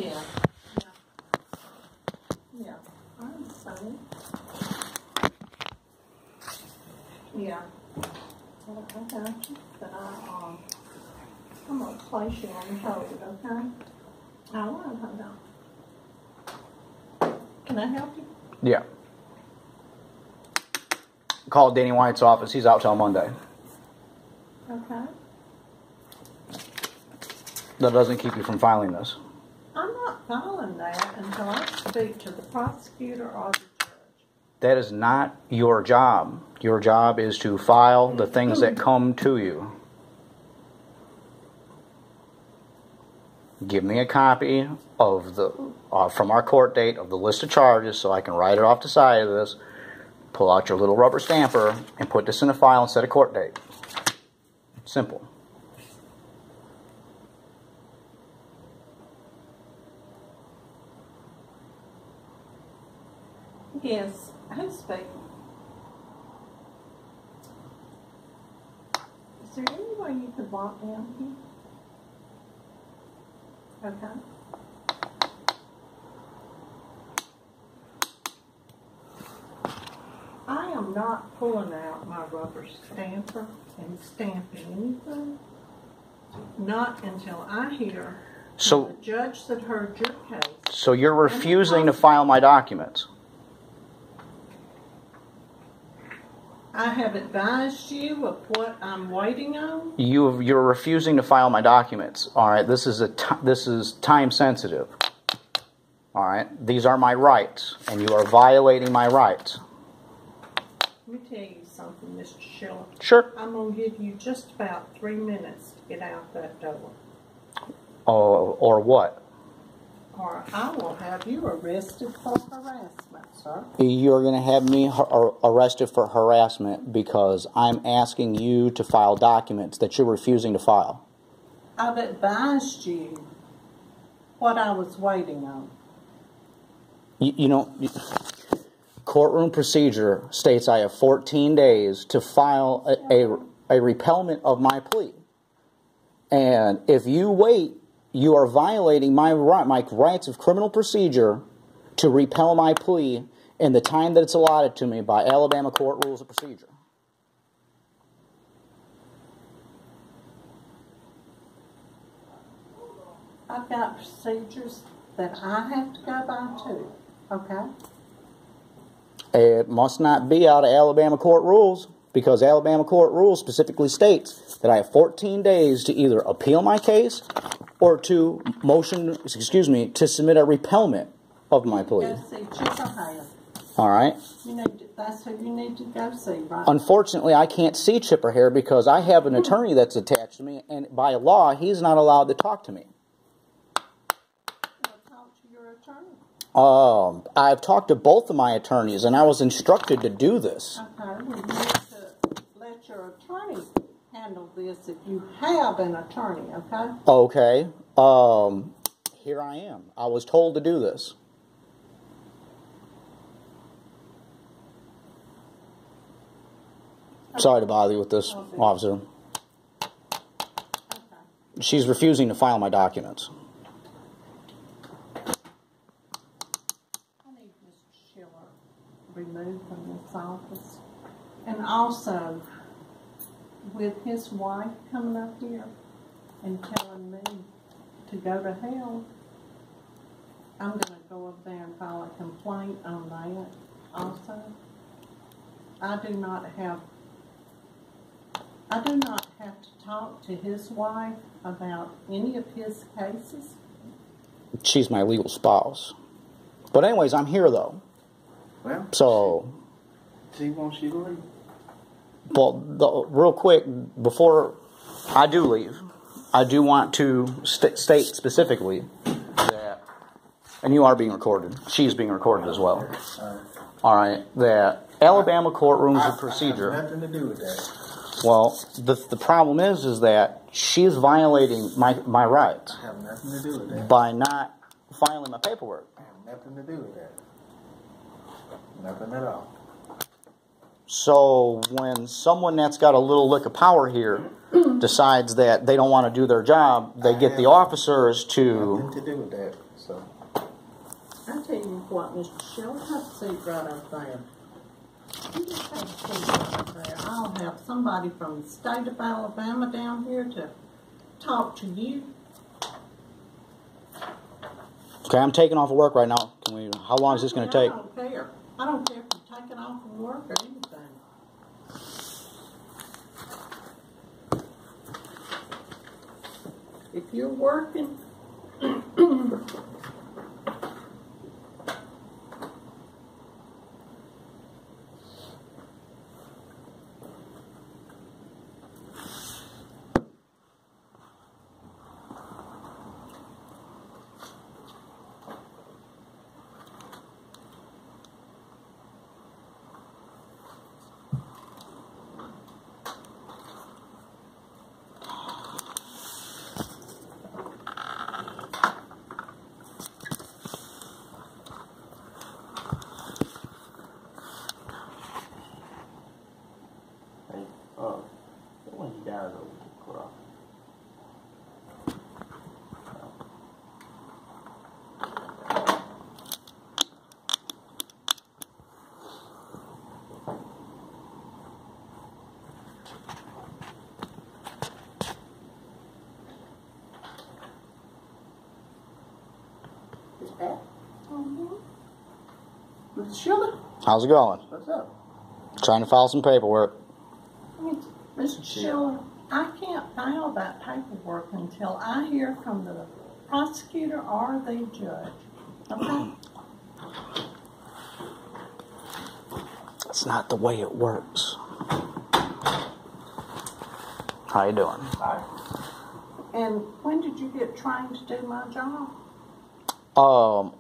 Yeah. Yeah. I understand. Yeah. Well, I got you. But I'm going to place you on hold, okay? I will. Hold on. Can I help you? Yeah. Call Danny White's office. He's out till Monday. Okay. That doesn't keep you from filing this. I'm not filing that until I speak to the prosecutor or the judge. That is not your job. Your job is to file the things that come to you. Give me a copy of the from our court date of the list of charges so I can write it off the side of this. Pull out your little rubber stamper and put this in a file and set a court date. Simple. Yes, who's speaking? Is there any way you could walk down here? Okay. I am not pulling out my rubber stamper and stamping anything. Not until I hear from the judge that heard your case. So you're refusing to file my documents? I have advised you of what I'm waiting on. You're refusing to file my documents. All right, this is time sensitive. All right, these are my rights, and you are violating my rights. Let me tell you something, Mr. Schiller. Sure. I'm going to give you just about 3 minutes to get out that door. Or what? Or I will have you arrested for harassment, sir. You're going to have me arrested for harassment because I'm asking you to file documents that you're refusing to file. I've advised you what I was waiting on. You know, courtroom procedure states I have 14 days to file a repellment of my plea. And if you wait, you are violating my rights of criminal procedure to repel my plea in the time that it's allotted to me by Alabama Court Rules of Procedure. I've got procedures that I have to go by too, okay? It must not be out of Alabama Court Rules, because Alabama Court Rules specifically states that I have 14 days to either appeal my case or to to submit a repellment of my plea. Go see Chipper Hale. All right. That's who you need to go see, right? Unfortunately, I can't see Chipper Hare because I have an attorney that's attached to me, and by law, he's not allowed to talk to me. Well, talk to your attorney. I've talked to both of my attorneys, and I was instructed to do this. Okay, well, you need to let your attorney handle this if you have an attorney, okay? Okay. Here I am. I was told to do this. Sorry to bother you with this, officer. Okay. She's refusing to file my documents. I need Mr. Schiller removed from this office. And also, with his wife coming up here and telling me to go to hell, I'm going to go up there and file a complaint on that also. I do not have to talk to his wife about any of his cases. She's my legal spouse. But anyways, I'm here though. Well, so she wants you to leave. Well, real quick, before I do leave, I do want to state specifically that, and you are being recorded, she's being recorded as well. All right, that Alabama courtrooms of procedure. I have nothing to do with that. Well, the problem is that she's violating my rights. I have nothing to do with that. By not filing my paperwork. I have nothing to do with that. Nothing at all. So when someone that's got a little lick of power here decides that they don't want to do their job, they get the officers to... Nothing to do with that. So I tell you what, Mr. Shell, have a seat right up there. You just have a seat right up there. I'll have somebody from the state of Alabama down here to talk to you. Okay, I'm taking off of work right now. How long is this going to take? I don't care. I don't care if you're taking off from work or anything. If you're working, when you guys over the crop. It's Pat. Mr. Schiller. How's it going? What's up? Trying to file some paperwork. Mr. Schiller, I can't file that paperwork until I hear from the prosecutor or the judge. Okay? That's not the way it works. How you doing? Hi. And when did you get trained to do my job?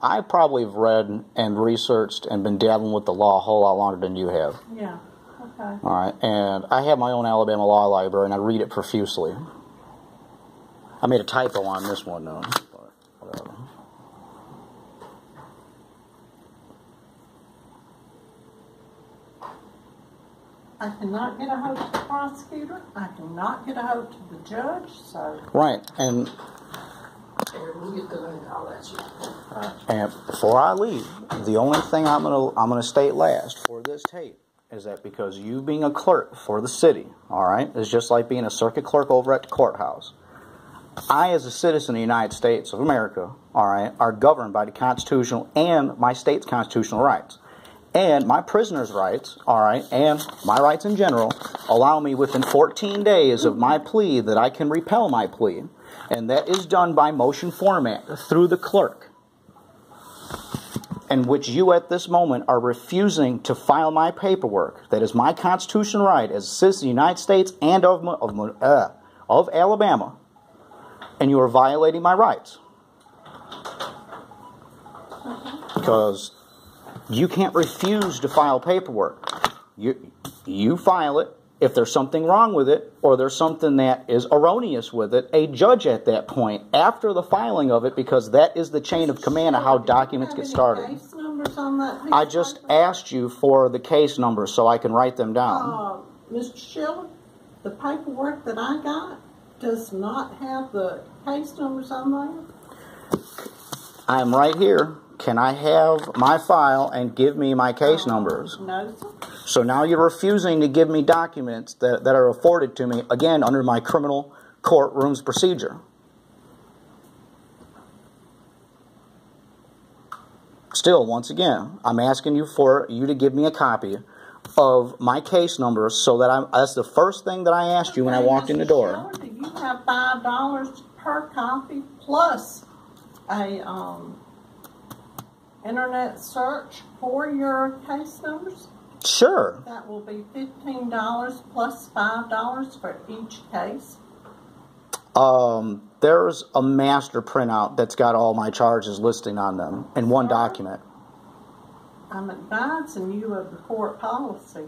I probably have read and researched and been dabbling with the law a whole lot longer than you have. Yeah. Okay. All right, and I have my own Alabama law library, and I read it profusely. I made a typo on this one, though. But whatever. I cannot get a hold of the prosecutor. I cannot get a hold of the judge. So. Right, and We'll get the link. I'll let you. and before I leave, the only thing I'm gonna state last for this tape is that because you being a clerk for the city, all right, is just like being a circuit clerk over at the courthouse. I, as a citizen of the United States of America, all right, are governed by the Constitutional and my state's constitutional rights. And my prisoner's rights, all right, and my rights in general, allow me within 14 days of my plea that I can repel my plea. And that is done by motion format through the clerk, in which you at this moment are refusing to file my paperwork. That is my constitutional right as a citizen of the United States and of Alabama. And you are violating my rights. Because you can't refuse to file paperwork. You file it. If there's something wrong with it, or there's something that is erroneous with it, a judge at that point, after the filing of it, because that is the chain of command of how documents get started. Case numbers on that piece I of just paper? asked you for the case numbers so I can write them down. Mr. Schiller, the paperwork that I got does not have the case numbers on there. I'm right here. Can I have my file and give me my case numbers? No, sir. So now you're refusing to give me documents that are afforded to me, again, under my criminal courtroom's procedure. Still, once again, I'm asking you to give me a copy of my case numbers so that that's the first thing that I asked you when I walked in the door. Schiller, do you have $5 per copy plus a internet search for your case numbers? Sure. That will be $15 plus $5 for each case. There's a master printout that's got all my charges listing on them in one document. I'm advising you of the court policy.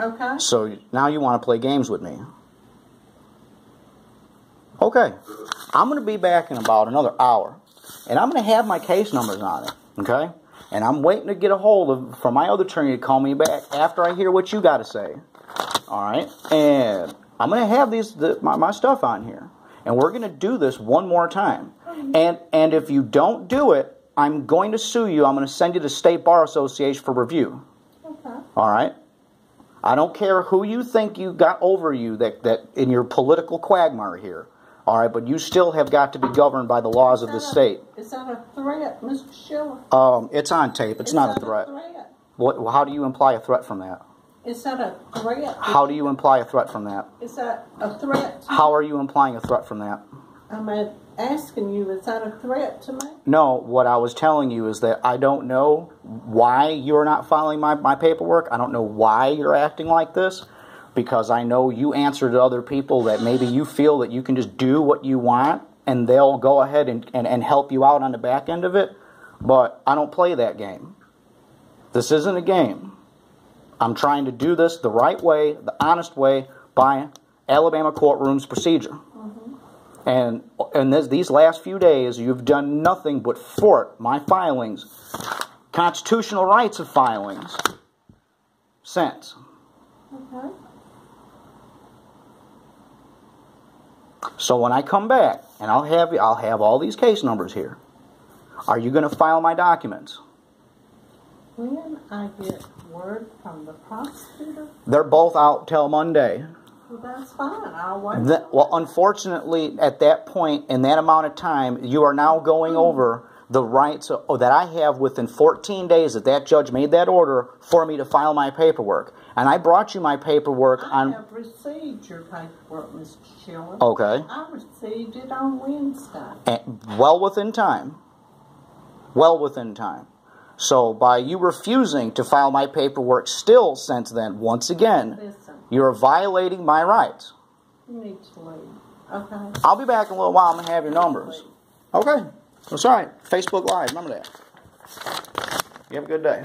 Okay? So now you want to play games with me. Okay. I'm going to be back in about another hour. And I'm going to have my case numbers on it. Okay? And I'm waiting to get a hold of from my other attorney to call me back after I hear what you got to say. All right? And I'm going to have my stuff on here. And we're going to do this one more time. And if you don't do it, I'm going to sue you. I'm going to send you to the State Bar Association for review. Okay. All right? I don't care who you think you got over you that in your political quagmire here. All right, but you still have got to be governed by the laws of the state. Is that a threat, Mr. Schiller? It's on tape. It's not a threat. What? How do you imply a threat from that? Is that a threat? How do you imply a threat from that? Is that a threat? How are you implying a threat from that? I'm asking you, is that a threat to me? No, what I was telling you is that I don't know why you're not filing my paperwork. I don't know why you're acting like this. Because I know you answer to other people that maybe you feel that you can just do what you want and they'll go ahead and help you out on the back end of it. But I don't play that game. This isn't a game. I'm trying to do this the right way, the honest way, by Alabama courtrooms procedure. And these last few days, you've done nothing but thwart my filings, constitutional rights of filings, since. Okay. So when I come back, and I'll have all these case numbers here, are you going to file my documents? When I get word from the prosecutor? They're both out till Monday. Well, that's fine. I'll wait. Well, unfortunately, at that point, in that amount of time, you are now going over the rights that I have within 14 days that judge made that order for me to file my paperwork. And I brought you my paperwork on... I have received your paperwork, Mr. Schiller. Okay. I received it on Wednesday. Well within time. Well within time. So by you refusing to file my paperwork still since then, once again, Listen, you're violating my rights. you need to leave. Okay? I'll be back in a little while. I'm going to have your numbers. Okay. That's all right. Facebook Live. Remember that. You have a good day.